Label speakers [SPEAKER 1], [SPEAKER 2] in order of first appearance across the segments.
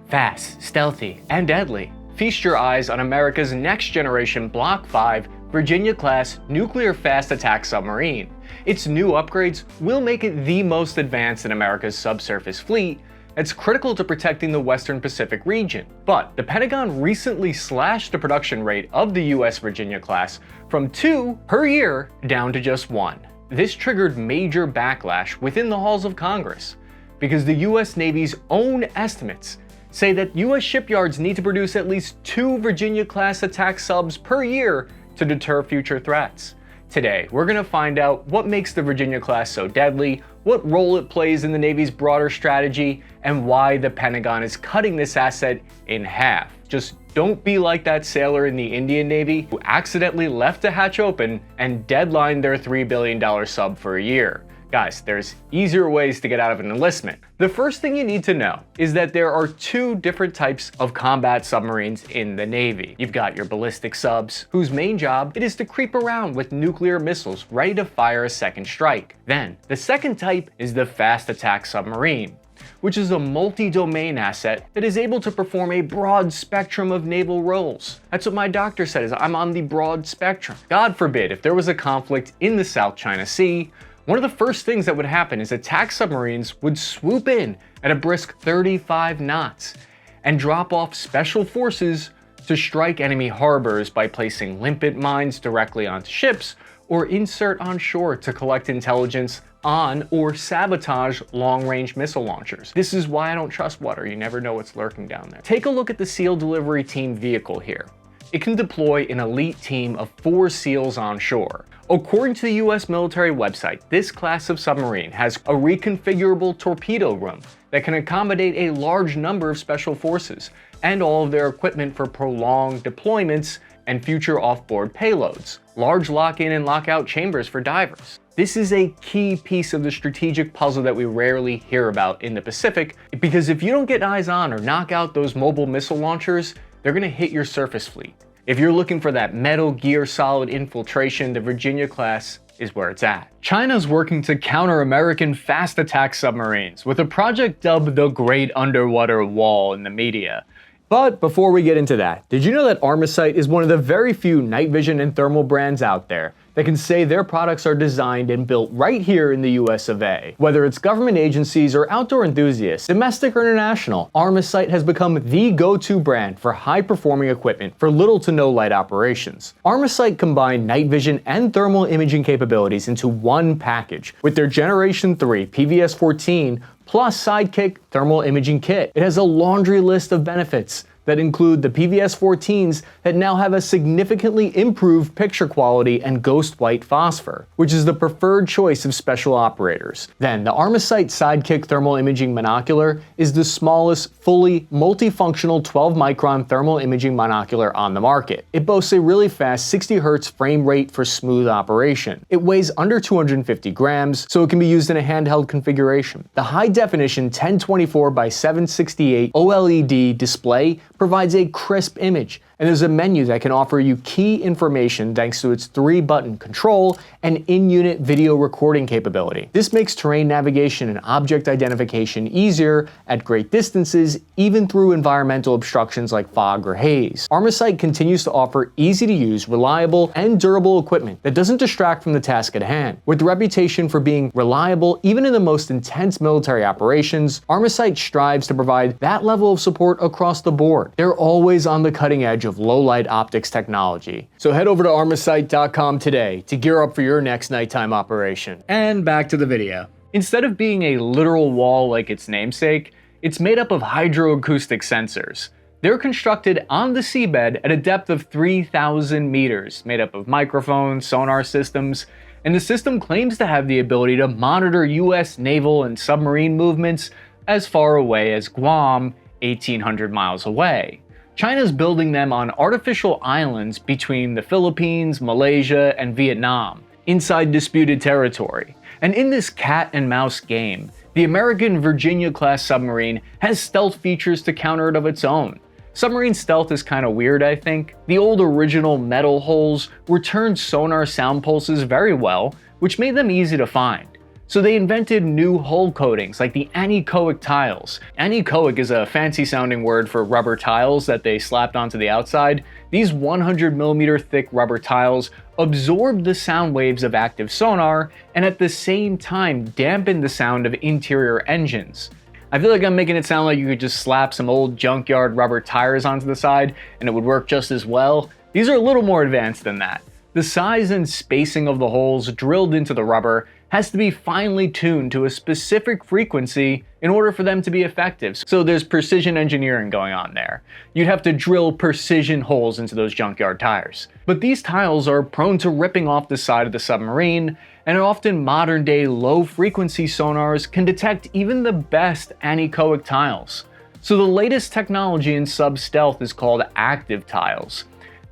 [SPEAKER 1] Fast, stealthy, and deadly. Feast your eyes on America's next-generation Block 5 Virginia-class nuclear fast attack submarine. Its new upgrades will make it the most advanced in America's subsurface fleet that's critical to protecting the Western Pacific region. But the Pentagon recently slashed the production rate of the U.S. Virginia class from 2 per year down to just 1. This triggered major backlash within the halls of Congress, because the U.S. Navy's own estimates say that U.S. shipyards need to produce at least 2 Virginia-class attack subs per year to deter future threats. Today, we're going to find out what makes the Virginia class so deadly, what role it plays in the Navy's broader strategy, and why the Pentagon is cutting this asset in half. Just don't be like that sailor in the Indian Navy who accidentally left the hatch open and deadlined their $3 billion sub for a year. Guys, there's easier ways to get out of an enlistment. The first thing you need to know is that there are 2 different types of combat submarines in the Navy. You've got your ballistic subs, whose main job it is to creep around with nuclear missiles ready to fire a second strike. Then, the second type is the fast attack submarine, which is a multi-domain asset that is able to perform a broad spectrum of naval roles. That's what my doctor said, is I'm on the broad spectrum. God forbid, if there was a conflict in the South China Sea, one of the first things that would happen is attack submarines would swoop in at a brisk 35 knots and drop off special forces to strike enemy harbors by placing limpet mines directly onto ships or insert on shore to collect intelligence on or sabotage long-range missile launchers. This is why I don't trust water. You never know what's lurking down there. Take a look at the SEAL delivery team vehicle here. It can deploy an elite team of 4 SEALs on shore. According to the U.S. military website, this class of submarine has a reconfigurable torpedo room that can accommodate a large number of special forces and all of their equipment for prolonged deployments and future off-board payloads, large lock-in and lock-out chambers for divers. This is a key piece of the strategic puzzle that we rarely hear about in the Pacific, because if you don't get eyes on or knock out those mobile missile launchers, they're going to hit your surface fleet. If you're looking for that Metal Gear Solid infiltration, the Virginia class is where it's at. China's working to counter American fast attack submarines with a project dubbed the Great Underwater Wall in the media. But before we get into that, did you know that Armasight is one of the very few night vision and thermal brands out there that can say their products are designed and built right here in the US of A? Whether it's government agencies or outdoor enthusiasts, domestic or international, Armasight has become the go-to brand for high-performing equipment for little to no light operations. Armasight combined night vision and thermal imaging capabilities into one package with their Generation 3 PVS-14 plus Sidekick thermal imaging kit. It has a laundry list of benefits that include the PVS-14s that now have a significantly improved picture quality and ghost white phosphor, which is the preferred choice of special operators. Then the Armasight Sidekick thermal imaging monocular is the smallest, fully multifunctional 12-micron thermal imaging monocular on the market. It boasts a really fast 60 Hz frame rate for smooth operation. It weighs under 250 grams, so it can be used in a handheld configuration. The high-definition 1024 by 768 OLED display provides a crisp image, and there's a menu that can offer you key information thanks to its 3-button control and in-unit video recording capability. This makes terrain navigation and object identification easier at great distances, even through environmental obstructions like fog or haze. Armasight continues to offer easy-to-use, reliable, and durable equipment that doesn't distract from the task at hand. With the reputation for being reliable even in the most intense military operations, Armasight strives to provide that level of support across the board. They're always on the cutting edge of low-light optics technology. So head over to armasight.com today to gear up for your next nighttime operation. And back to the video. Instead of being a literal wall like its namesake, it's made up of hydroacoustic sensors. They're constructed on the seabed at a depth of 3,000 meters, made up of microphones, sonar systems, and the system claims to have the ability to monitor US naval and submarine movements as far away as Guam, 1,800 miles away. China's building them on artificial islands between the Philippines, Malaysia, and Vietnam, inside disputed territory. And in this cat and mouse game, the American Virginia-class submarine has stealth features to counter it of its own. Submarine stealth is kinda weird, I think. The old original metal hulls returned sonar sound pulses very well, which made them easy to find. So they invented new hull coatings like the anechoic tiles. Anechoic is a fancy sounding word for rubber tiles that they slapped onto the outside. These 100mm thick rubber tiles absorb the sound waves of active sonar and at the same time dampen the sound of interior engines. I feel like I'm making it sound like you could just slap some old junkyard rubber tires onto the side and it would work just as well. These are a little more advanced than that. The size and spacing of the holes drilled into the rubber has to be finely tuned to a specific frequency in order for them to be effective. So there's precision engineering going on there. You'd have to drill precision holes into those junkyard tires. But these tiles are prone to ripping off the side of the submarine, and often modern day low frequency sonars can detect even the best anechoic tiles. So the latest technology in sub-stealth is called active tiles.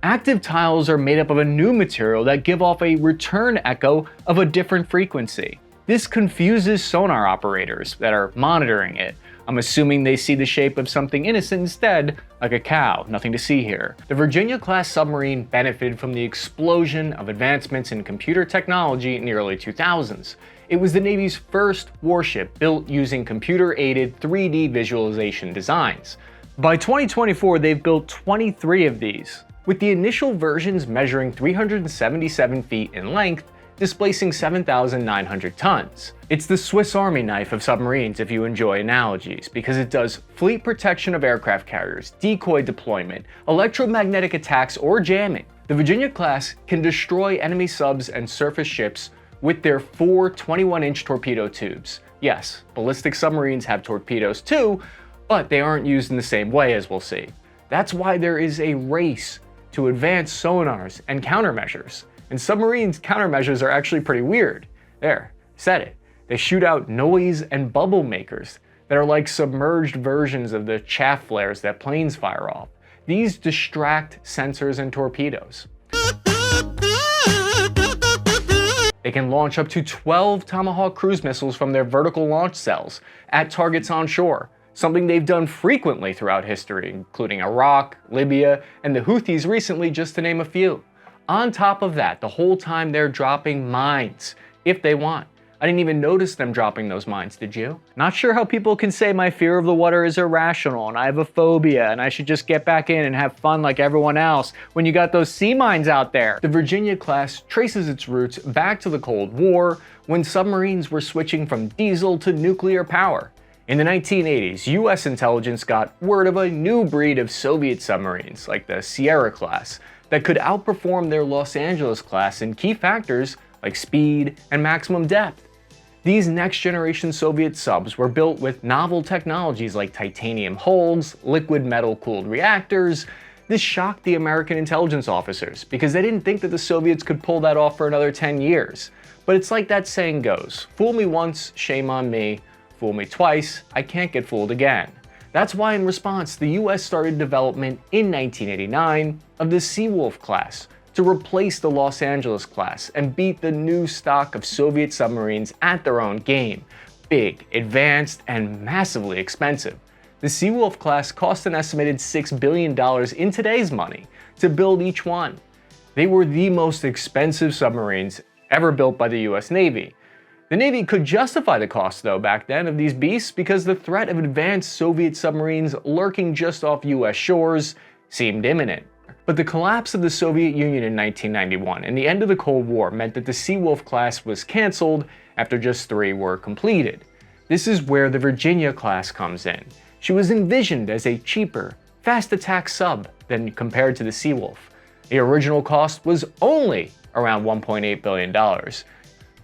[SPEAKER 1] Active tiles are made up of a new material that give off a return echo of a different frequency. This confuses sonar operators that are monitoring it. I'm assuming they see the shape of something innocent instead, like a cow, nothing to see here. The Virginia-class submarine benefited from the explosion of advancements in computer technology in the early 2000s. It was the Navy's first warship built using computer-aided 3D visualization designs. By 2024, they've built 23 of these, with the initial versions measuring 377 feet in length, displacing 7,900 tons. It's the Swiss Army knife of submarines if you enjoy analogies, because it does fleet protection of aircraft carriers, decoy deployment, electromagnetic attacks, or jamming. The Virginia class can destroy enemy subs and surface ships with their 4 21-inch torpedo tubes. Yes, ballistic submarines have torpedoes too, but they aren't used in the same way, as we'll see. That's why there is a race to advanced sonars and countermeasures. And submarines' countermeasures are actually pretty weird. There, said it. They shoot out noise and bubble makers that are like submerged versions of the chaff flares that planes fire off. These distract sensors and torpedoes. They can launch up to 12 Tomahawk cruise missiles from their vertical launch cells at targets on shore, something they've done frequently throughout history, including Iraq, Libya, and the Houthis recently, just to name a few. On top of that, the whole time they're dropping mines, if they want. I didn't even notice them dropping those mines, did you? Not sure how people can say my fear of the water is irrational and I have a phobia and I should just get back in and have fun like everyone else when you got those sea mines out there. The Virginia class traces its roots back to the Cold War, when submarines were switching from diesel to nuclear power. In the 1980s, U.S. intelligence got word of a new breed of Soviet submarines, like the Sierra class, that could outperform their Los Angeles class in key factors like speed and maximum depth. These next-generation Soviet subs were built with novel technologies like titanium hulls, liquid metal-cooled reactors. This shocked the American intelligence officers because they didn't think that the Soviets could pull that off for another 10 years. But it's like that saying goes, fool me once, shame on me. Fool me twice, I can't get fooled again. That's why in response, the US started development in 1989 of the Seawolf class to replace the Los Angeles class and beat the new stock of Soviet submarines at their own game. Big, advanced, and massively expensive. The Seawolf class cost an estimated $6 billion in today's money to build each one. They were the most expensive submarines ever built by the US Navy. The Navy could justify the cost, though, back then of these beasts because the threat of advanced Soviet submarines lurking just off US shores seemed imminent. But the collapse of the Soviet Union in 1991 and the end of the Cold War meant that the Seawolf class was canceled after just 3 were completed. This is where the Virginia class comes in. She was envisioned as a cheaper, fast attack sub than compared to the Seawolf. The original cost was only around $1.8 billion.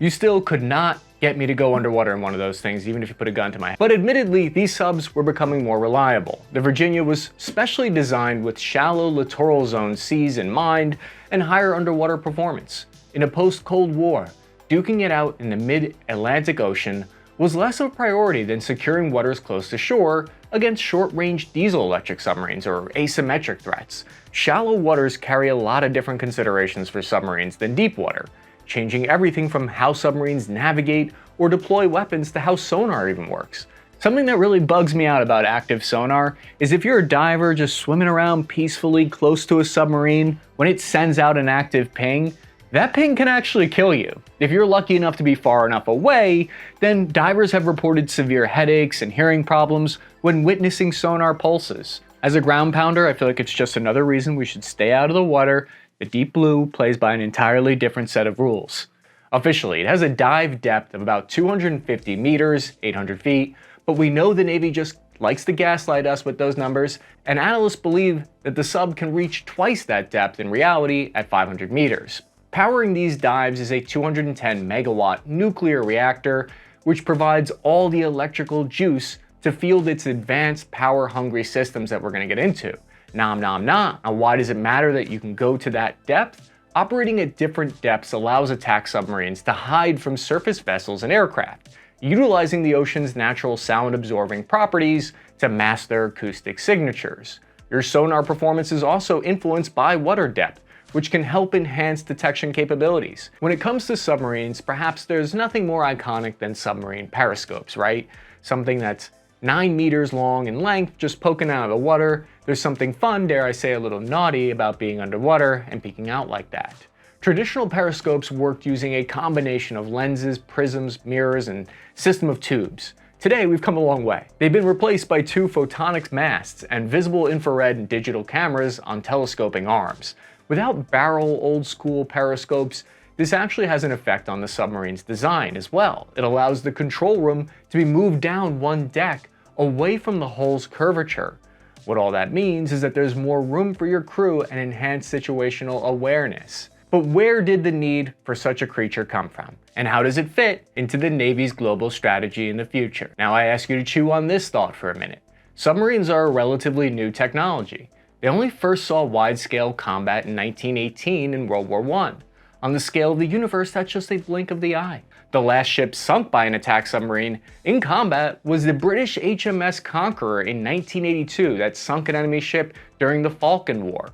[SPEAKER 1] You still could not get me to go underwater in one of those things, even if you put a gun to my head. But admittedly, these subs were becoming more reliable. The Virginia was specially designed with shallow littoral zone seas in mind and higher underwater performance. In a post-Cold War, duking it out in the mid-Atlantic Ocean was less of a priority than securing waters close to shore against short-range diesel-electric submarines or asymmetric threats. Shallow waters carry a lot of different considerations for submarines than deep water, changing everything from how submarines navigate or deploy weapons to how sonar even works. Something that really bugs me out about active sonar is if you're a diver just swimming around peacefully close to a submarine, when it sends out an active ping, That ping can actually kill you. If you're lucky enough to be far enough away, then divers have reported severe headaches and hearing problems when witnessing sonar pulses. As a ground pounder, I feel like it's just another reason we should stay out of the water. The deep blue plays by an entirely different set of rules. Officially, it has a dive depth of about 250 meters, 800 feet, but we know the Navy just likes to gaslight us with those numbers, and analysts believe that the sub can reach twice that depth in reality at 500 meters. Powering these dives is a 210 megawatt nuclear reactor, which provides all the electrical juice to field its advanced power-hungry systems that we're going to get into. Nom nom nom. Now, why does it matter that you can go to that depth? Operating at different depths allows attack submarines to hide from surface vessels and aircraft, utilizing the ocean's natural sound-absorbing properties to mask their acoustic signatures. Your sonar performance is also influenced by water depth, which can help enhance detection capabilities. When it comes to submarines, perhaps there's nothing more iconic than submarine periscopes, right? Something that's 9 meters long in length, just poking out of the water. There's something fun, dare I say a little naughty, about being underwater and peeking out like that. Traditional periscopes worked using a combination of lenses, prisms, mirrors, and system of tubes. Today, we've come a long way. They've been replaced by 2 photonics masts and visible infrared and digital cameras on telescoping arms. Without barrel old-school periscopes, this actually has an effect on the submarine's design as well. It allows the control room to be moved down one deck away from the hull's curvature. What all that means is that there's more room for your crew and enhanced situational awareness. But where did the need for such a creature come from? And how does it fit into the Navy's global strategy in the future? Now I ask you to chew on this thought for a minute. Submarines are a relatively new technology. They only first saw wide-scale combat in 1918 in World War I. On the scale of the universe, that's just a blink of the eye. The last ship sunk by an attack submarine in combat was the British HMS Conqueror in 1982 that sunk an enemy ship during the Falkland War.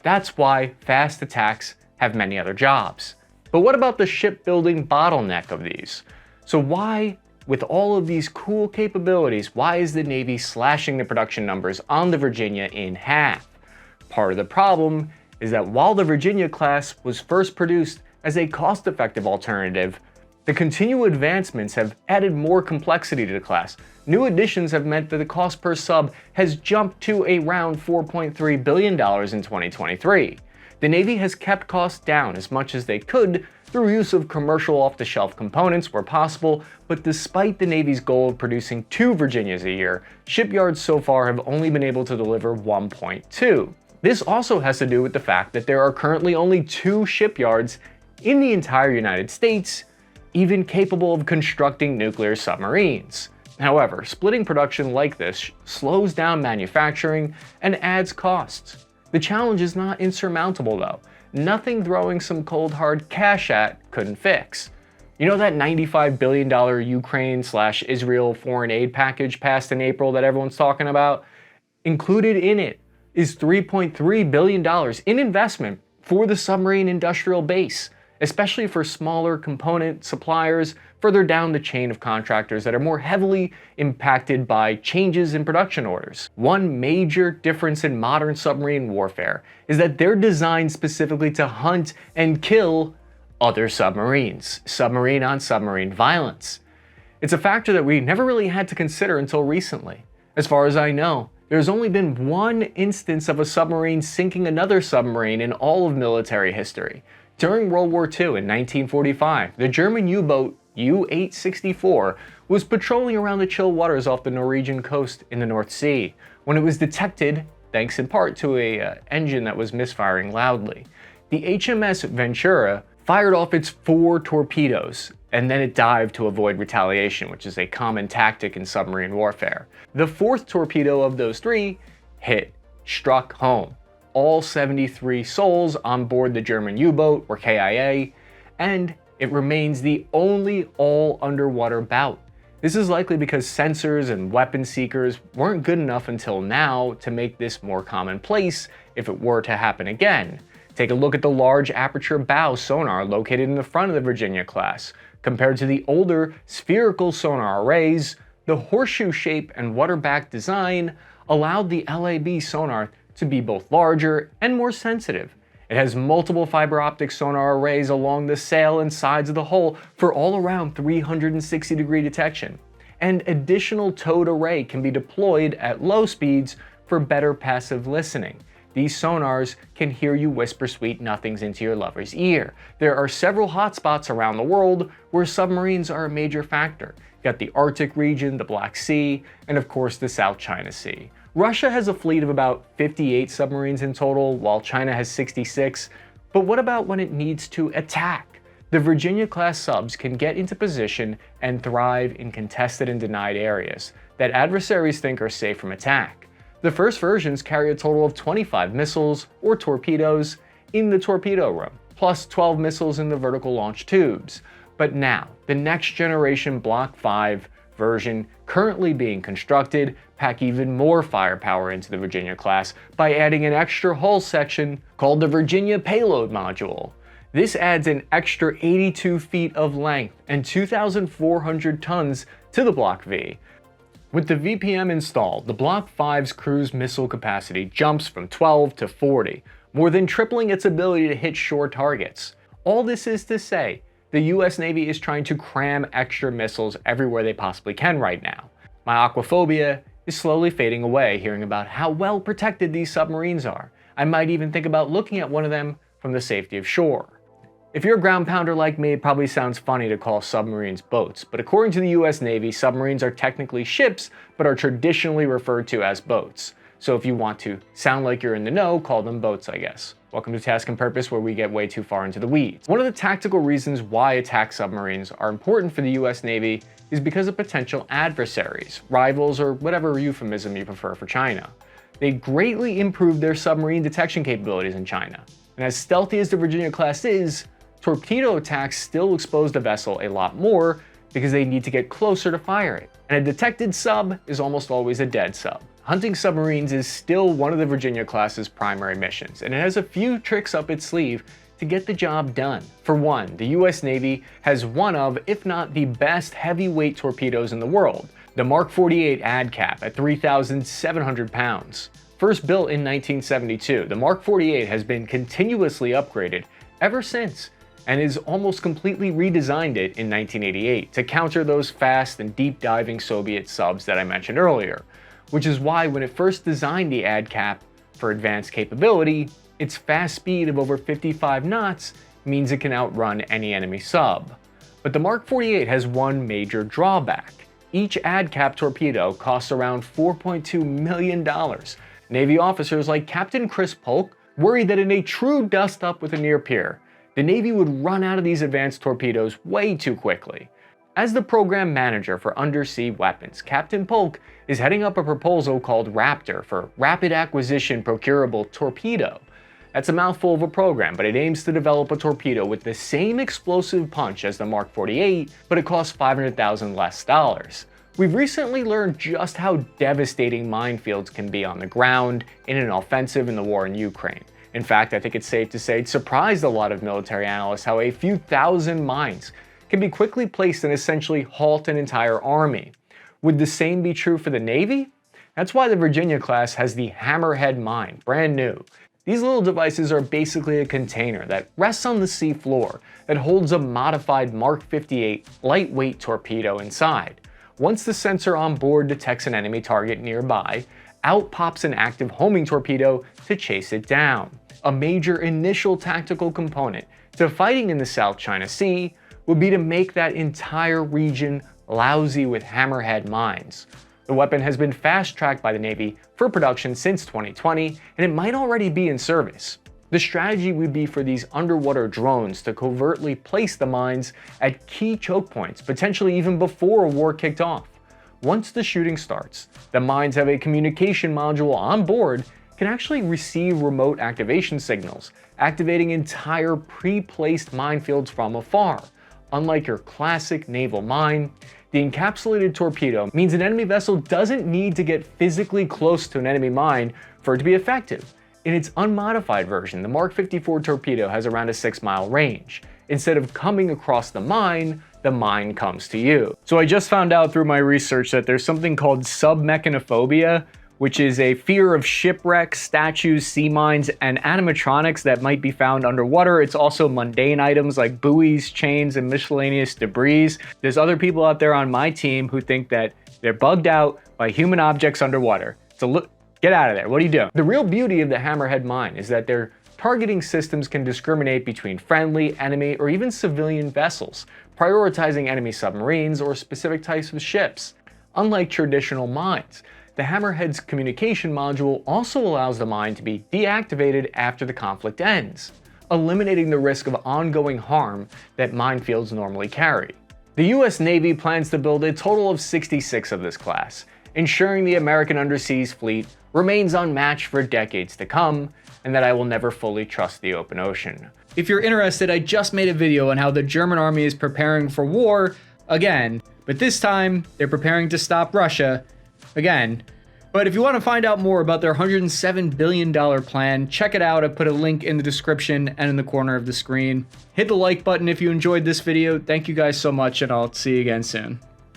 [SPEAKER 1] That's why fast attacks have many other jobs. But what about the shipbuilding bottleneck of these? So why, with all of these cool capabilities, why is the Navy slashing the production numbers on the Virginia in half? Part of the problem is that while the Virginia class was first produced as a cost-effective alternative, the continual advancements have added more complexity to the class. New additions have meant that the cost per sub has jumped to around $4.3 billion in 2023. The Navy has kept costs down as much as they could through use of commercial off-the-shelf components where possible, but despite the Navy's goal of producing 2 Virginias a year, shipyards so far have only been able to deliver 1.2. This also has to do with the fact that there are currently only 2 shipyards in the entire United States even capable of constructing nuclear submarines. However, splitting production like this slows down manufacturing and adds costs. The challenge is not insurmountable though. Nothing throwing some cold hard cash at couldn't fix. You know that $95 billion Ukraine/Israel foreign aid package passed in April that everyone's talking about? Included in it is $3.3 billion in investment for the submarine industrial base, especially for smaller component suppliers further down the chain of contractors that are more heavily impacted by changes in production orders. One major difference in modern submarine warfare is that they're designed specifically to hunt and kill other submarines, submarine on submarine violence. It's a factor that we never really had to consider until recently. As far as I know, there's only been one instance of a submarine sinking another submarine in all of military history. During World War II in 1945, the German U-boat U-864 was patrolling around the chill waters off the Norwegian coast in the North Sea when it was detected, thanks in part to an engine that was misfiring loudly. The HMS Ventura fired off its 4 torpedoes, and then it dived to avoid retaliation, which is a common tactic in submarine warfare. The 4th torpedo of those 3 struck home. All 73 souls on board the German U-boat were KIA, and it remains the only all-underwater bout. This is likely because sensors and weapon seekers weren't good enough until now to make this more commonplace if it were to happen again. Take a look at the large aperture bow sonar located in the front of the Virginia class. Compared to the older spherical sonar arrays, the horseshoe shape and water-backed design allowed the LAB sonar to be both larger and more sensitive. It has multiple fiber optic sonar arrays along the sail and sides of the hull for all around 360-degree detection. An additional towed array can be deployed at low speeds for better passive listening. These sonars can hear you whisper sweet nothings into your lover's ear. There are several hotspots around the world where submarines are a major factor. You got the Arctic region, the Black Sea, and of course the South China Sea. Russia has a fleet of about 58 submarines in total, while China has 66. But what about when it needs to attack? The Virginia-class subs can get into position and thrive in contested and denied areas that adversaries think are safe from attack. The first versions carry a total of 25 missiles or torpedoes in the torpedo room, plus 12 missiles in the vertical launch tubes. But now, the next generation Block 5 version currently being constructed pack even more firepower into the Virginia class by adding an extra hull section called the Virginia Payload Module. This adds an extra 82 feet of length and 2,400 tons to the Block V. With the VPM installed, the Block 5's cruise missile capacity jumps from 12 to 40, more than tripling its ability to hit shore targets. All this is to say, the US Navy is trying to cram extra missiles everywhere they possibly can right now. My aquaphobia is slowly fading away hearing about how well protected these submarines are. I might even think about looking at one of them from the safety of shore. If you're a ground pounder like me, it probably sounds funny to call submarines boats, but according to the US Navy, submarines are technically ships, but are traditionally referred to as boats. So if you want to sound like you're in the know, call them boats, I guess. Welcome to Task and Purpose, where we get way too far into the weeds. One of the tactical reasons why attack submarines are important for the US Navy is because of potential adversaries, rivals, or whatever euphemism you prefer for China. They greatly improved their submarine detection capabilities in China. And as stealthy as the Virginia class is, torpedo attacks still expose the vessel a lot more because they need to get closer to fire it. And a detected sub is almost always a dead sub. Hunting submarines is still one of the Virginia class's primary missions, and it has a few tricks up its sleeve to get the job done. For one, the US Navy has one of, if not the best heavyweight torpedoes in the world, the Mark 48 ADCAP at 3,700 pounds. First built in 1972, the Mark 48 has been continuously upgraded ever since, and is almost completely redesigned it in 1988 to counter those fast and deep diving Soviet subs that I mentioned earlier, which is why when it first designed the ADCAP for advanced capability, its fast speed of over 55 knots means it can outrun any enemy sub. But the Mark 48 has one major drawback. Each ADCAP torpedo costs around $4.2 million. Navy officers like Captain Chris Polk worry that in a true dust-up with a near peer, the Navy would run out of these advanced torpedoes way too quickly. As the program manager for undersea weapons, Captain Polk is heading up a proposal called Raptor for Rapid Acquisition Procurable Torpedo. That's a mouthful of a program, but it aims to develop a torpedo with the same explosive punch as the Mark 48, but it costs $500,000 less. We've recently learned just how devastating minefields can be on the ground in an offensive in the war in Ukraine. In fact, I think it's safe to say it surprised a lot of military analysts how a few thousand mines can be quickly placed and essentially halt an entire army. Would the same be true for the Navy? That's why the Virginia class has the Hammerhead mine, brand new. These little devices are basically a container that rests on the sea floor that holds a modified Mark 58 lightweight torpedo inside. Once the sensor on board detects an enemy target nearby, out pops an active homing torpedo to chase it down. A major initial tactical component to fighting in the South China Sea would be to make that entire region lousy with Hammerhead mines. The weapon has been fast-tracked by the Navy for production since 2020, and it might already be in service. The strategy would be for these underwater drones to covertly place the mines at key choke points, potentially even before a war kicked off. Once the shooting starts, the mines have a communication module on board can actually receive remote activation signals, activating entire pre-placed minefields from afar. Unlike your classic naval mine, the encapsulated torpedo means an enemy vessel doesn't need to get physically close to an enemy mine for it to be effective. In its unmodified version, the Mark 54 torpedo has around a 6-mile range. Instead of coming across the mine comes to you. So I just found out through my research that there's something called submechanophobia, which is a fear of shipwrecks, statues, sea mines, and animatronics that might be found underwater. It's also mundane items like buoys, chains, and miscellaneous debris. There's other people out there on my team who think that they're bugged out by human objects underwater. So look, get out of there. What are you doing? The real beauty of the Hammerhead mine is that their targeting systems can discriminate between friendly, enemy, or even civilian vessels, prioritizing enemy submarines or specific types of ships. Unlike traditional mines, the Hammerhead's communication module also allows the mine to be deactivated after the conflict ends, eliminating the risk of ongoing harm that minefields normally carry. The U.S. Navy plans to build a total of 66 of this class, ensuring the American underseas fleet remains unmatched for decades to come, and that I will never fully trust the open ocean. If you're interested, I just made a video on how the German army is preparing for war again, but this time they're preparing to stop Russia again. But if you want to find out more about their $107 billion plan, check it out. I put a link in the description and in the corner of the screen. Hit the like button if you enjoyed this video. Thank you guys so much, and I'll see you again soon.